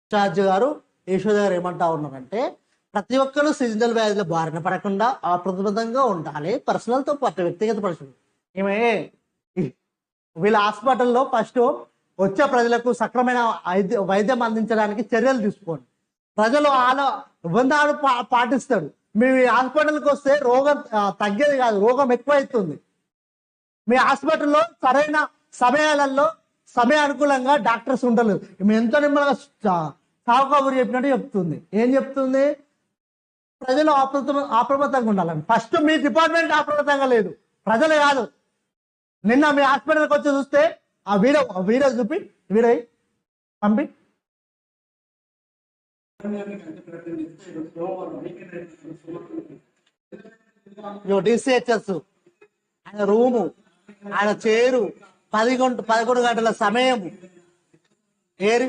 Incharge గారు యశోద గారు ఏమంటా ఉన్నారంటే ప్రతి ఒక్కరు సీజనల్ వ్యాధుల బారిన పడకుండా అప్రమత్తంగా ఉండాలి, పర్సనల్తో పాటు వ్యక్తిగత పరిస్థితులు. ఈమె వీళ్ళ హాస్పిటల్లో ఫస్ట్ వచ్చే ప్రజలకు సక్రమైన వైద్యం అందించడానికి చర్యలు తీసుకోండి. ప్రజలు నిబంధనలు పాటిస్తాడు. మీ హాస్పిటల్కి వస్తే రోగం తగ్గేది కాదు, రోగం ఎక్కువైతుంది. మీ హాస్పిటల్లో సరైన సమయాలలో సమయానుకూలంగా డాక్టర్స్ ఉండలేదు. మేము ఎంతో నిమ్మలంగా సాగు కబురు చెప్పినట్టు చెప్తుంది. ఏం చెప్తుంది? ప్రజలు అప్రమత్తంగా ఉండాలని. ఫస్ట్ మీ డిపార్ట్మెంట్ అప్రమత్తంగా లేదు, ప్రజలు కాదు. నిన్న మీ హాస్పిటల్కి వచ్చి చూస్తే ఆ వీడియో చూపి వీడియో పంపి డిసిహెచ్ఎస్ ఆయన రూము, ఆయన చేరు, 11 గంటల సమయం ఏరి